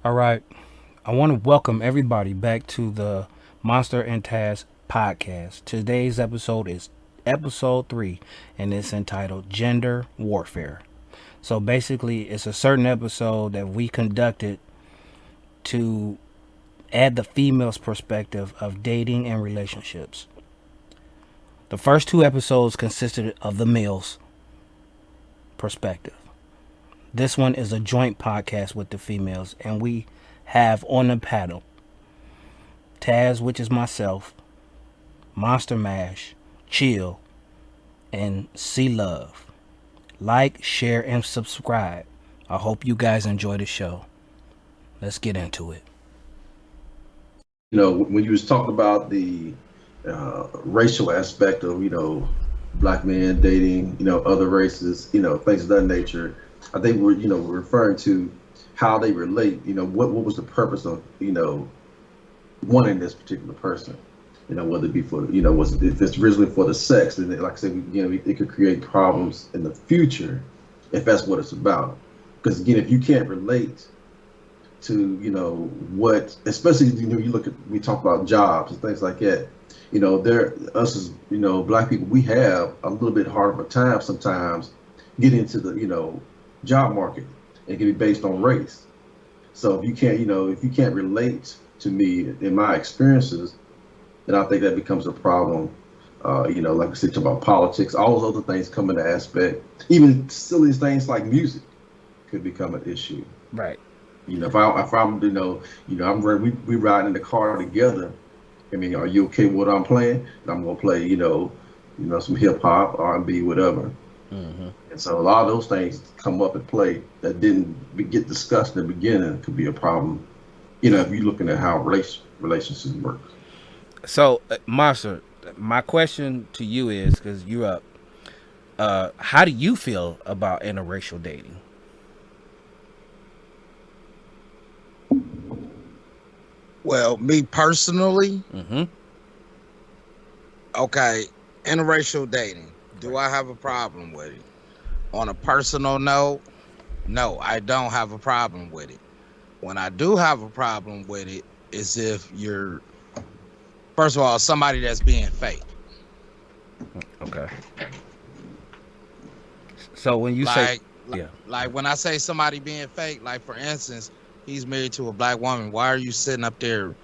All right. I want to welcome everybody back to the Monster and Taz podcast. Today's episode is episode 3, and it's entitled Gender Warfare. So basically, it's a certain episode that we conducted to add the female's perspective of dating and relationships. The first two episodes consisted of the male's perspective. This one is a joint podcast with the females, and we have on the panel Taz, which is myself, Monster Mash, Chill, and C Love. Like, share, and subscribe. I hope you guys enjoy the show. Let's get into it. When you was talking about the racial aspect of black men dating other races, things of that nature, I think we're referring to how they relate. What was the purpose of wanting this particular person, whether it be for was if it's originally for the sex, then like I said, it could create problems in the future if that's what it's about. Because again, if you can't relate to what, especially you look at, we talk about jobs and things like that, there, us as black people, we have a little bit harder of a time sometimes getting into the job market. It can be based on race. So if you can't relate to me in my experiences, then I think that becomes a problem. Like I said, talk about politics, all those other things come into aspect. Even silly things like music could become an issue. Right. If I'm I'm ready, we ride in the car together. I mean, are you okay with what I'm playing? And I'm gonna play some hip hop, R&B, whatever. Mm-hmm. And so a lot of those things come up and play that get discussed in the beginning could be a problem. If you're looking at how relationships work. So, Monster, my question to you is, because you're up, how do you feel about interracial dating? Well, me personally, Mm-hmm. okay, interracial dating. Do I have a problem with it? On a personal note, no, I don't have a problem with it. When I do have a problem with it is if you're, first of all, somebody that's being fake. Okay. So when you say, Like, yeah, like when I say somebody being fake, like for instance, he's married to a black woman. Why are you sitting up there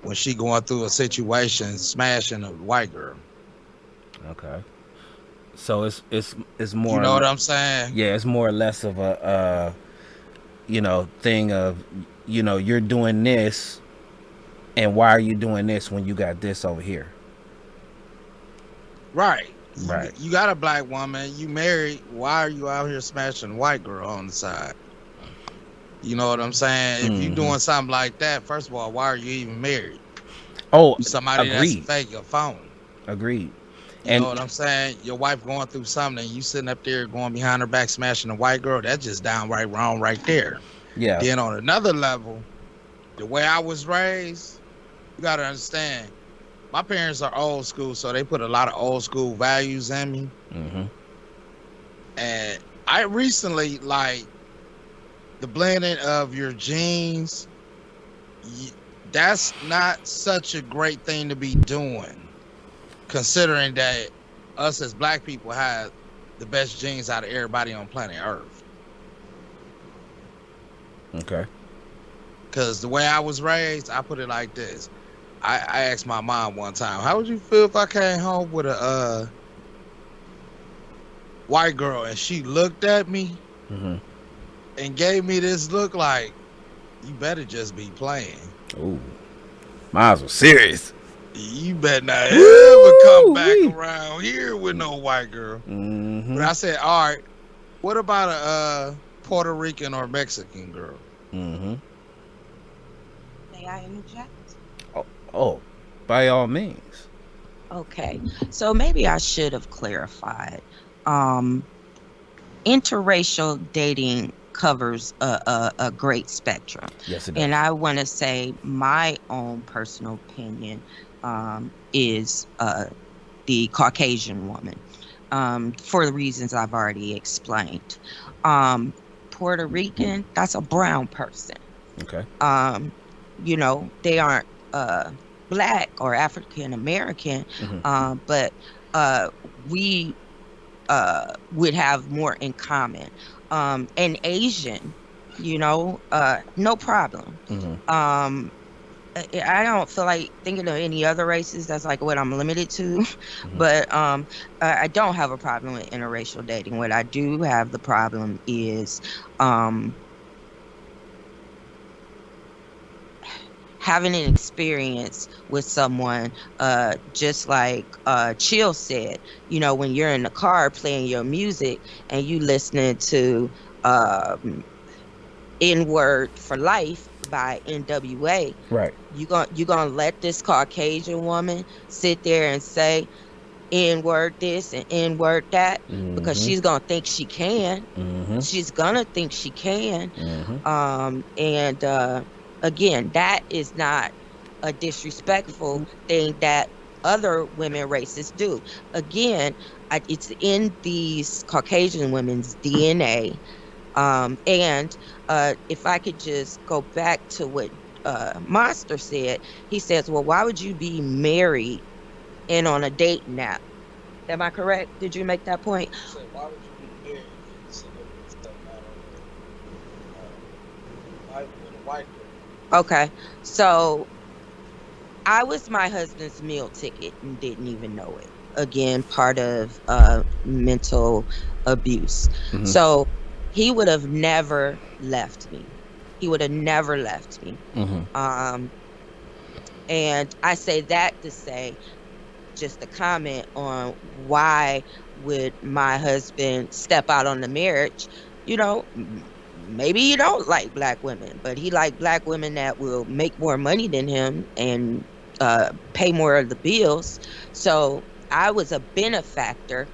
when she going through a situation smashing a white girl? okay. So it's You more, know what I'm saying? yeah, it's more or less of a thing of you're doing this, and why are you doing this when you got this over here? Right. You Right. you got a black woman, you married, why are you out here smashing a white girl on the side? You know what I'm saying? If you Mm-hmm. doing something like that, first of all, why are you even married? Oh, You somebody that's agreed, fake a phone. agreed. You know And what I'm saying? Your wife going through something and you sitting up there going behind her back smashing a white girl, that's just downright wrong right there. yeah, Then on another level, the way I was raised, you gotta understand, my parents are old school, so they put a lot of old school values in me. mm-hmm. And I recently like the blending of your genes. y- That's not such a great thing to be doing, considering that us as black people have the best genes out of everybody on planet Earth. Okay. Because the way I was raised, I put it like this. I asked my mom one time, how would you feel if I came home with a white girl and she looked at me Mm-hmm. and gave me this look like, you better just be playing. Ooh, miles was serious. You better not ever come back Woo-wee. around here with no white girl. But Mm-hmm. I said, all right, what about a Puerto Rican or Mexican girl? Mm-hmm. May I interject? Oh, oh, by all means. Okay, so maybe I should have clarified. Um, Interracial dating covers a great spectrum. Yes, it And does. I want to say my own personal opinion is the Caucasian woman for the reasons I've already explained. Um, Puerto Rican, that's a brown person. Okay. Um, they aren't black or African American, Hmm. but we would have more in common. And Asian, no problem. Hmm. Um, I don't feel like thinking of any other races. That's like what I'm limited to. Hmm. But I don't have a problem with interracial dating. What I do have the problem is um, having an experience with someone, just like Chill said, when you're in the car playing your music and you listening to um, N Word for Life by NWA, Right. you gonna let this Caucasian woman sit there and say N word this and N word that, because Hmm. she's gonna think she can. Hmm. She's gonna think she can. Hmm. And again, that is not a disrespectful thing that other women races do. Again, it's in these Caucasian women's DNA. And if I could just go back to what Monster said, he says, "Well, why would you be married and on a dating app?" Am I correct? Did you make that point? So why would you be married and sitting up and stuff out on white with a white girl? Okay. So I was my husband's meal ticket and didn't even know it. Again, part of mental abuse. Hmm. So he would have never left me. He would have never left me. Hmm. Um, and I say that to say, just a comment on why would my husband step out on the marriage. Maybe he don't like black women, but he like black women that will make more money than him and pay more of the bills. So I was a benefactor,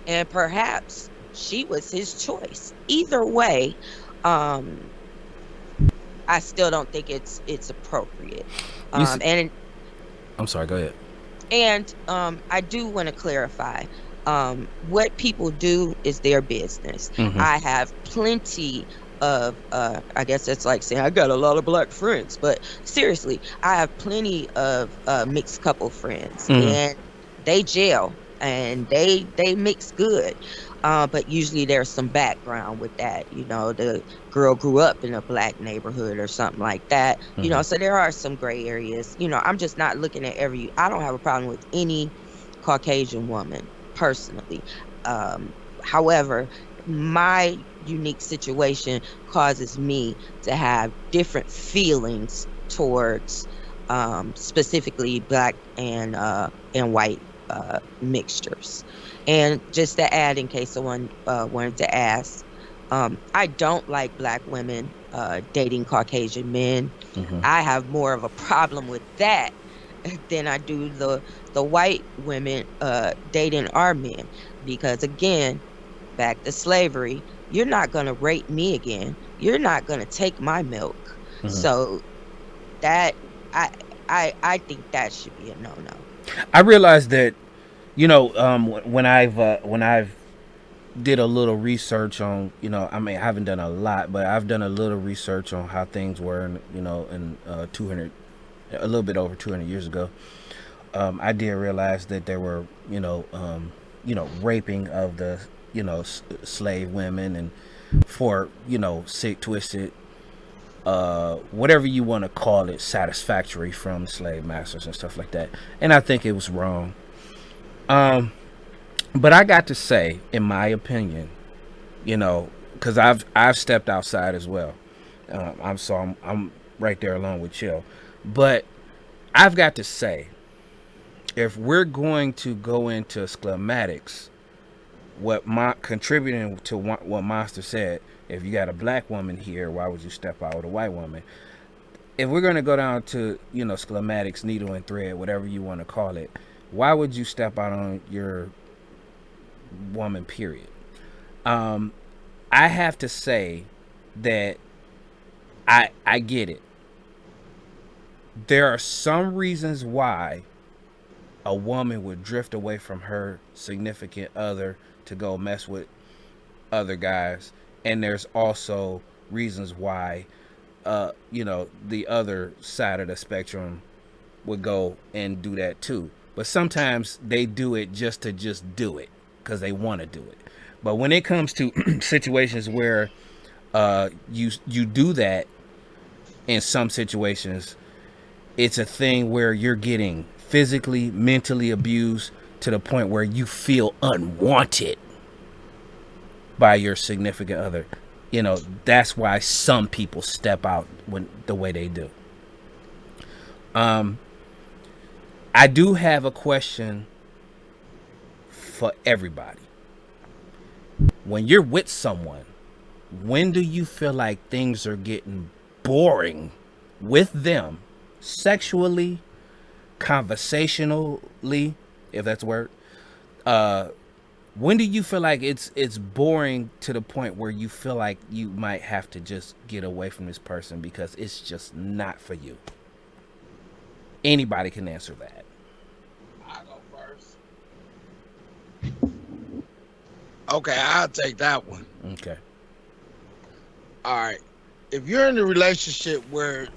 and perhaps she was his choice. Either way, um, I still don't think it's appropriate. You. S- And I'm sorry. Go ahead. I do want to clarify, what people do is their business. Hmm. I have plenty of, I guess it's like saying I got a lot of black friends, but seriously, I have plenty of mixed couple friends, Hmm. and they jail and they mix good. But usually there's some background with that. The girl grew up in a black neighborhood or something like that. Hmm. So there are some gray areas. I'm just not looking at I don't have a problem with any Caucasian woman personally. However, my unique situation causes me to have different feelings towards specifically black and white mixtures. And just to add, in case someone wanted to ask, I don't like black women dating Caucasian men. Hmm. I have more of a problem with that than I do the white women dating our men. Because again, back to slavery, you're not gonna rape me again. You're not gonna take my milk. Hmm. So that I I think that should be a no-no. I realized that when I've did a little research on, I mean, I haven't done a lot, but I've done a little research on how things were in 200, a little bit over 200 years ago. I did realize that there were, raping of the, slave women, and for, sick, twisted, whatever you want to call it, satisfactory from slave masters and stuff like that. And I think it was wrong. Um, but I got to say, in my opinion, because I've stepped outside as well. I'm right there along with Chill, but I've got to say, if we're going to go into schematics, contributing to what Monster said, if you got a black woman here, why would you step out with a white woman? If we're going to go down to schematics, needle and thread, whatever you want to call it, why would you step out on your woman? Period. Um, I have to say that I get it. There are some reasons why a woman would drift away from her significant other to go mess with other guys, and there's also reasons why the other side of the spectrum would go and do that too. But sometimes they do it just to just do it because they want to do it. But when it comes to situations where you do that in some situations, it's a thing where you're getting physically, mentally abused to the point where you feel unwanted by your significant other. That's why some people step out the way they do. I do have a question for everybody. When you're with someone, when do you feel like things are getting boring with them, sexually, conversationally, if that's a word? When do you feel like it's boring to the point where you feel like you might have to just get away from this person because it's just not for you? Anybody can answer that. I'll go first. Okay, I'll take that one. Okay. All right. If you're in a relationship where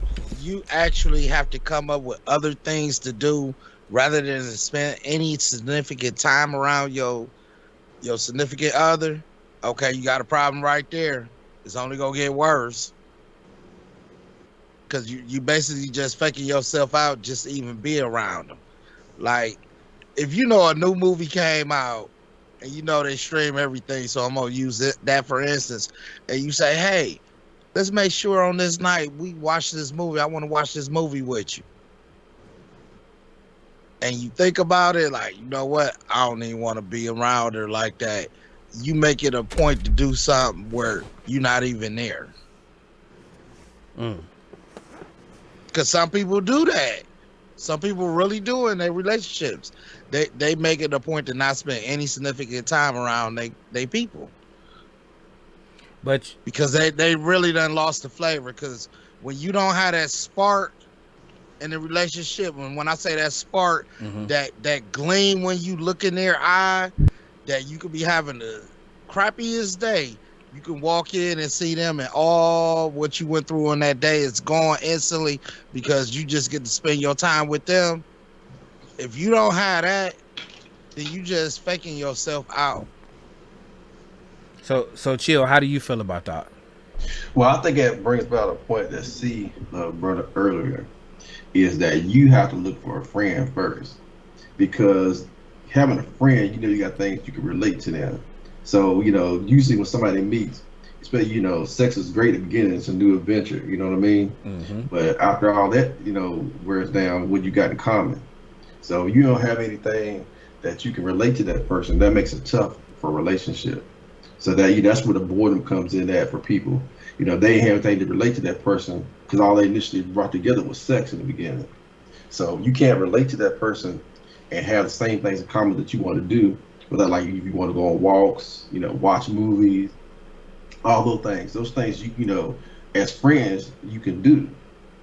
you actually have to come up with other things to do rather than spend any significant time around your significant other, okay, you got a problem right there. It's only gonna get worse. Cause you basically just faking yourself out just to even be around them. Like, if you know a new movie came out and you know they stream everything, so I'm gonna use that for instance, and you say, hey, let's make sure on this night we watch this movie. I want to watch this movie with you. And you think about it, like, you know what? I don't even want to be around her like that. You make it a point to do something where you're not even there. Because some people do that. Some people really do in their relationships. They make it a point to not spend any significant time around they people. But Because they really done lost the flavor. Because when you don't have that spark in the relationship, when I say that spark, that gleam when you look in their eye, that you could be having the crappiest day. You can walk in and see them, and all what you went through on that day is gone instantly because you just get to spend your time with them. If you don't have that, then you just faking yourself out. So Chill, how do you feel about that? Well, I think that brings about a point that C brought up earlier, is that you have to look for a friend first, because having a friend, you got things you can relate to them. So, usually when somebody meets, especially, sex is great at the beginning, it's a new adventure, you know what I mean? But after all that, wears down, what you got in common. So you don't have anything that you can relate to that person, that makes it tough for a relationship. So that's where the boredom comes in at for people. They ain't have anything to relate to that person because all they initially brought together was sex in the beginning. So you can't relate to that person and have the same things in common that you want to do. Whether, like, if you want to go on walks, watch movies, all those things. Those things you as friends you can do.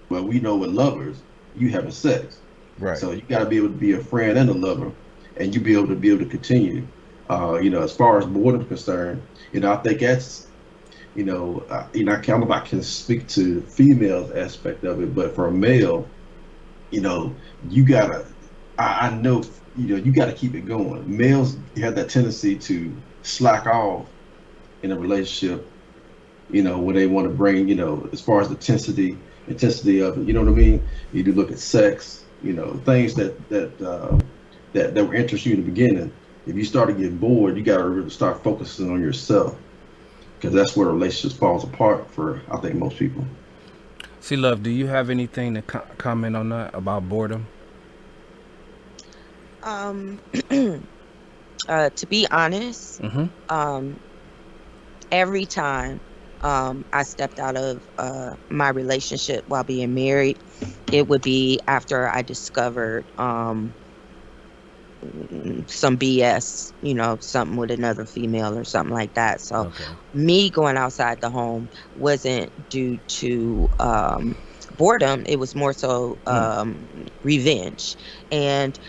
But we know with lovers, you having sex. Right. So you got to be able to be a friend and a lover, and you be able to continue. As far as boredom is concerned, I think that's, I don't know if I can speak to the females aspect of it, but for a male, you gotta, I know, you gotta keep it going. Males have that tendency to slack off in a relationship, when they want to bring, as far as the intensity of it, you know what I mean? You do look at sex, things that were interesting in the beginning. If you start to get bored, you got to really start focusing on yourself, because that's where relationships falls apart for, I think, most people. See, Love, do you have anything to comment on that about boredom? To be honest, every time I stepped out of my relationship while being married, it would be after I discovered some BS, something with another female or something like that. So me going outside the home wasn't due to boredom. It was more so revenge. And,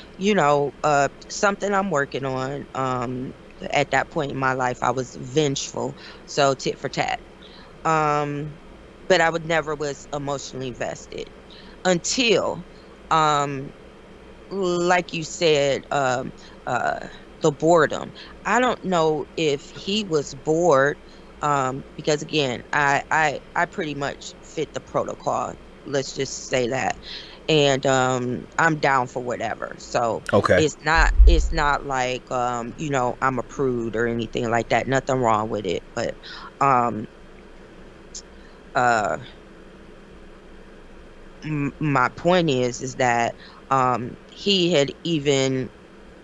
something I'm working on. At that point in my life, I was vengeful. So tit for tat. but I would never was emotionally invested until, um, like you said, uh, the boredom. I don't know if he was bored, because again, I pretty much fit the protocol. Let's just say that, and I'm down for whatever. So Okay. it's not like I'm a prude or anything like that. Nothing wrong with it, but um uh my point is that he had even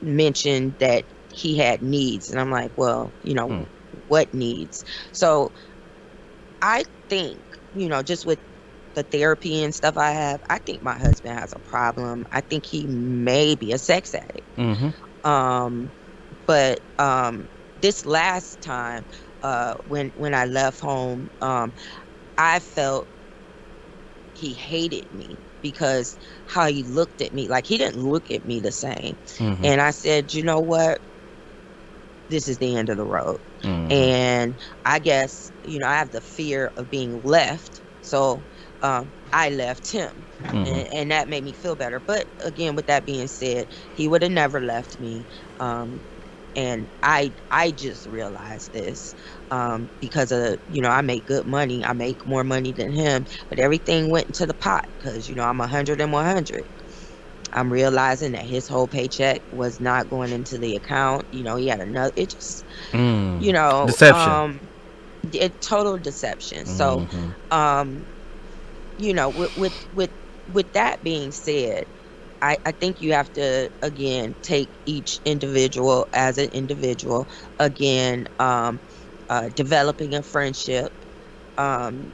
mentioned that he had needs, and I'm like, well, Hmm. what needs? So I think, just with the therapy and stuff I have, I think my husband has a problem. I think he may be a sex addict. Mm-hmm. um but this last time, when I left home, I felt he hated me because how he looked at me. Like, he didn't look at me the same. Mm-hmm. And I said, you know what? This is the end of the road. Mm-hmm. And I guess, I have the fear of being left. So I left him. Mm-hmm. And that made me feel better. But again, with that being said, he would have never left me. Um, and I just realized this, because of, I make good money. I make more money than him, but everything went into the pot because, I'm 100 and 100. I'm realizing that his whole paycheck was not going into the account. He had another. It just, Mm. you know, Deception. um, it total deception. So, Mm-hmm. um, with that being said, I think you have to, again, take each individual as an individual. Again, developing a friendship, and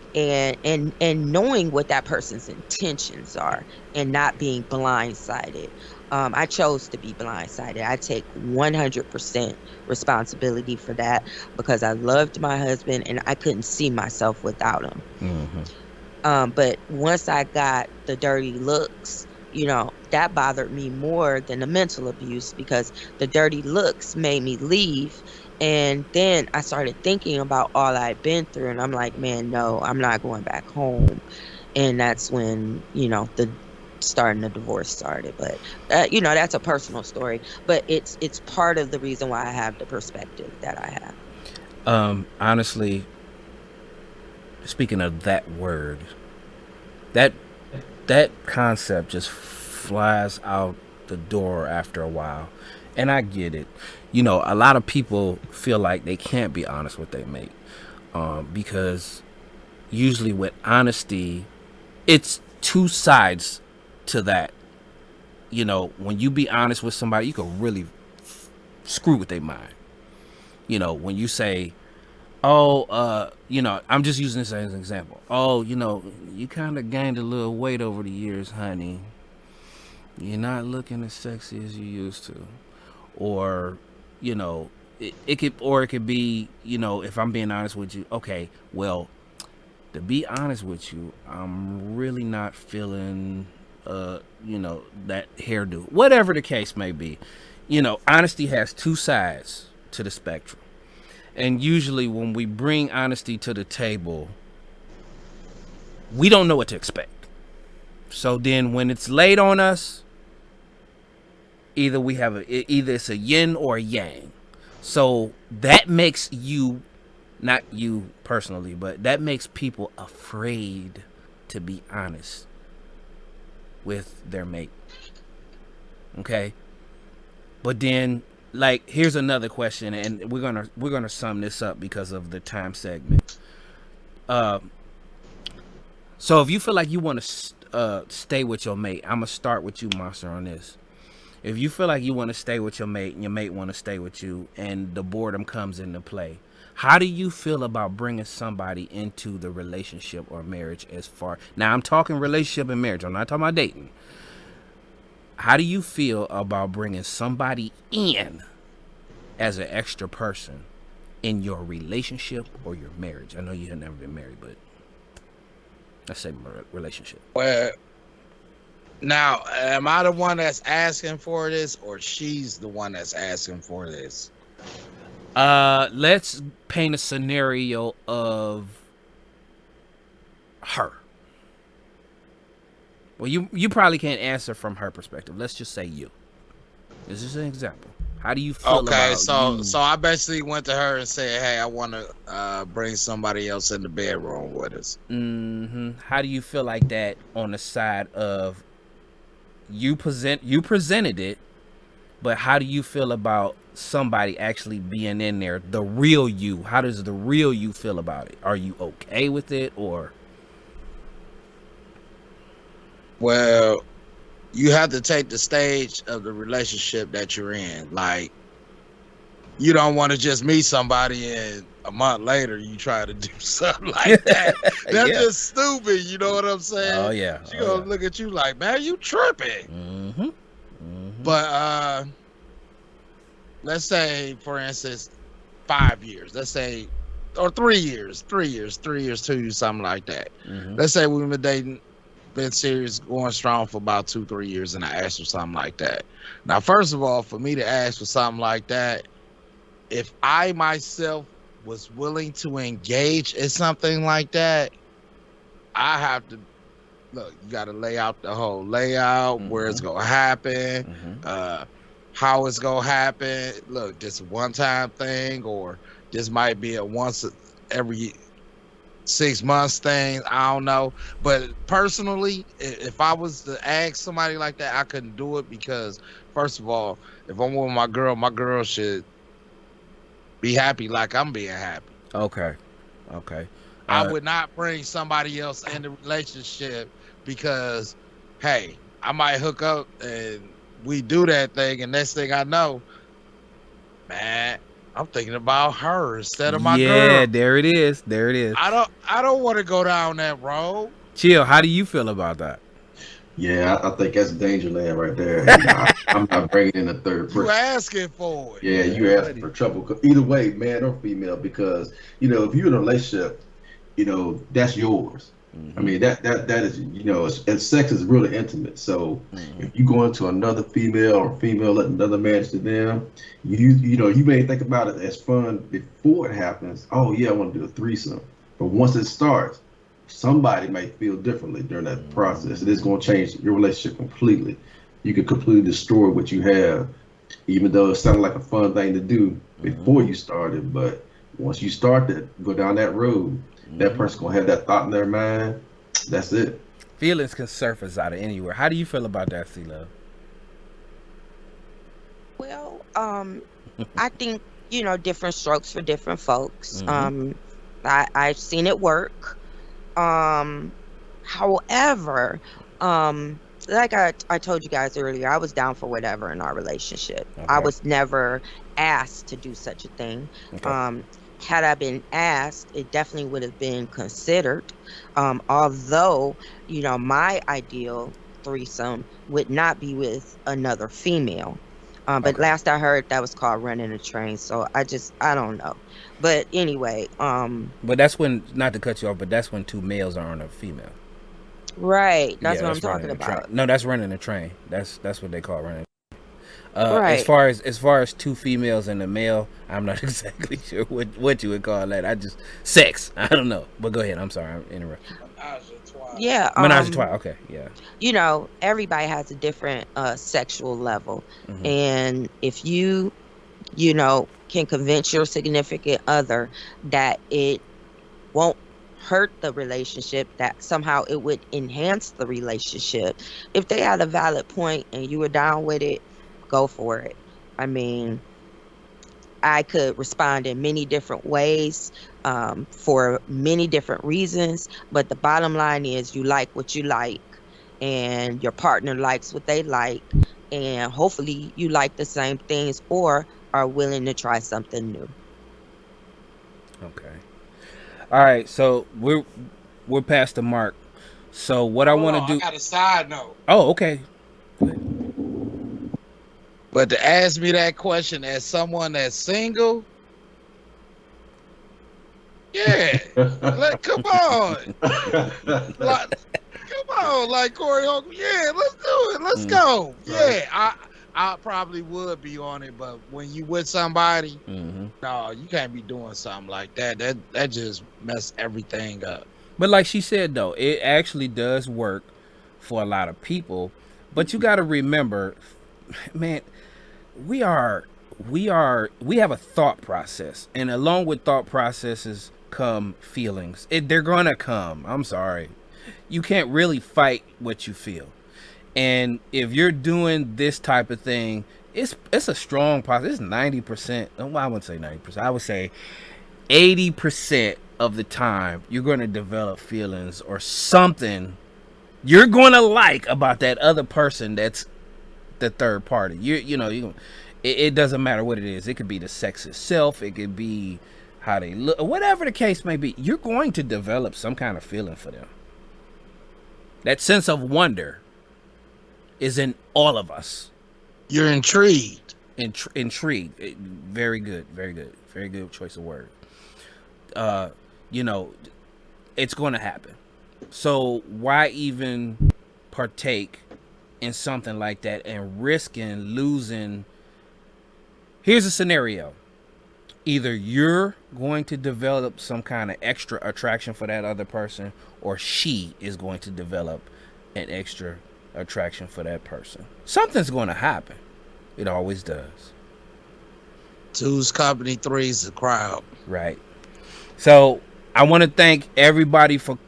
knowing what that person's intentions are, and not being blindsided. I chose to be blindsided. I take 100% responsibility for that because I loved my husband and I couldn't see myself without him. Mm-hmm. But once I got the dirty looks, that bothered me more than the mental abuse because the dirty looks made me leave. And then I started thinking about all I'd been through, and I'm like, man, no, I'm not going back home. And that's when, the starting the divorce started. But that's a personal story. But it's part of the reason why I have the perspective that I have. Honestly, speaking of that word, that that concept just flies out the door after a while. And I get it. A lot of people feel like they can't be honest with their mate, because usually with honesty, it's two sides to that. When you be honest with somebody, you can really screw with their mind. When you say, oh, I'm just using this as an example. Oh, you kind of gained a little weight over the years, honey. You're not looking as sexy as you used to. Or, it could be, if I'm being honest with you, okay, well, to be honest with you, I'm really not feeling, that hairdo. Whatever the case may be. Honesty has two sides to the spectrum. And usually when we bring honesty to the table, we don't know what to expect. So then when it's laid on us, either it's a yin or a yang. So that makes you, not you personally, but that makes people afraid to be honest with their mate. Okay? But then, like, here's another question, and we're gonna sum this up because of the time segment. So if you feel like you want to stay with your mate, I'm gonna start with you, Monster, on this. If you feel like you want to stay with your mate and your mate want to stay with you, and the boredom comes into play, how do you feel about bringing somebody into the relationship or marriage? As far now, I'm talking relationship and marriage. I'm not talking about dating. How do you feel about bringing somebody in as an extra person in your relationship or your marriage? I know you have never been married, but let's say relationship. Well, now, am I the one that's asking for this, or she's the one that's asking for this? Let's paint a scenario of her. Well, you probably can't answer from her perspective. Let's just say you. This is an example. How do you feel Okay, about you? so I basically went to her and said, "Hey, I want to bring somebody else in the bedroom with us." How do you feel like that on the side of you presented it, but how do you feel about somebody actually being in there, the real you? How does the real you feel about it? Are you okay with it, or? Well, you have to take the stage of the relationship that you're in. Like, you don't want to just meet somebody and a month later you try to do something like that. That's Yeah. just stupid. You know what I'm saying? Oh yeah. She gonna look at you like, man, you tripping. But let's say, for instance, 5 years. Let's say, or 3 years, 2 years, something like that. Let's say we've been dating, been serious, going strong for about 2-3 years, and I asked for something like that. Now, first of all, for me to ask for something like that, if I myself was willing to engage in something like that, I have to look. You got to lay out the whole layout, where it's gonna happen, how it's gonna happen. Look, this one-time thing, or this might be a once every 6 months thing. I don't know. But personally, if I was to ask somebody like that, I couldn't do it, because first of all, if I'm with my girl should be happy like I'm being happy. Okay. I would not bring somebody else in the relationship, because, hey, I might hook up and we do that thing, and next thing I know, man, I'm thinking about her instead of my girl. Yeah, there it is. I don't want to go down that road. Chill. How do you feel about that? Yeah, I think that's danger land right there. You know, I'm not bringing in a third person. You asking for it. Yeah, you asking for trouble. Either way, man or female, because if you're in a relationship, that's yours. I mean, that is, and sex is really intimate. So if you go into another female, or female let another man to them, you may think about it as fun before it happens. Oh yeah, I want to do a threesome. But once it starts, somebody might feel differently during that process. It is going to change your relationship completely. You could completely destroy what you have, even though it sounded like a fun thing to do before you started. But once you start to go down that road, that person's going to have that thought in their mind. That's it. Feelings can surface out of anywhere. How do you feel about that, C-Love? Well, I think, different strokes for different folks. I've seen it work. However, like I told you guys earlier, I was down for whatever in our relationship. Okay. I was never asked to do such a thing. Okay. Had I been asked, it definitely would have been considered. Although, my ideal threesome would not be with another female. But last I heard, that was called running a train. So I don't know. But anyway, But that's when, not to cut you off, but that's when two males are on a female. right. That's Yeah, what I'm talking running a train. about. No, that's running a train. That's what they call running. Right. As far as two females and a male, I'm not exactly sure what you would call that. Sex. I don't know. But go ahead. I'm sorry. I'm interrupting. Yeah. Menage a trois. Okay. Yeah. Everybody has a different sexual level. Mhm. And if you can convince your significant other that it won't hurt the relationship, that somehow it would enhance the relationship, if they had a valid point and you were down with it, go for it. I mean, I could respond in many different ways, for many different reasons, but the bottom line is you like what you like, and your partner likes what they like, and hopefully you like the same things or are willing to try something new. Okay. All right. So we're past the mark. So what I want to do. I got a side note. Oh, okay. But to ask me that question as someone that's single, yeah, come on, like Corey Holcomb, yeah, let's do it, let's go, yeah. I probably would be on it, but when you with somebody, no, you can't be doing something like that. That just mess everything up. But like she said though, it actually does work for a lot of people. But you got to remember, man, we are we have a thought process, and along with thought processes come feelings. They're gonna come. I'm sorry, you can't really fight what you feel. And if you're doing this type of thing, it's a strong process. It's 90%. Well, I wouldn't say 90%. I would say 80% of the time you're going to develop feelings or something you're going to like about that other person that's the third party. It doesn't matter what it is. It could be the sex itself. It could be how they look. Whatever the case may be, you're going to develop some kind of feeling for them. That sense of wonder is in all of us. You're intrigued. Intrigued. Very good. Very good. Very good choice of word. It's going to happen. So why even partake in something like that and risking losing? Here's a scenario. Either you're going to develop some kind of extra attraction for that other person, or she is going to develop an extra attraction for that person. Something's going to happen. It always does. Two's company, three's the crowd. Right. So I want to thank everybody for,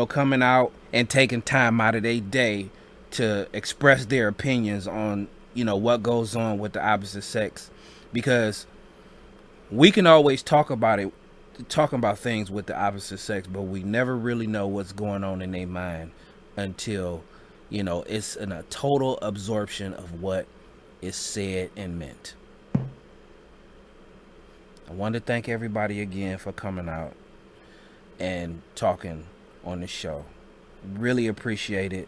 coming out and taking time out of their day to express their opinions on, what goes on with the opposite sex, because we can always talk about things with the opposite sex, but we never really know what's going on in their mind until, it's in a total absorption of what is said and meant. I want to thank everybody again for coming out and talking on the show. Really appreciate it.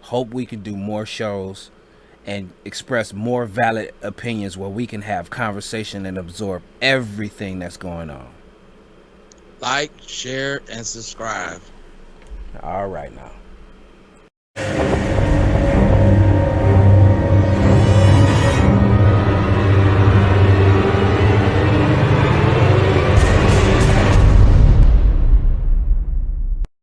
Hope we can do more shows and express more valid opinions where we can have conversation and absorb everything that's going on. Like, share, and subscribe. All right now.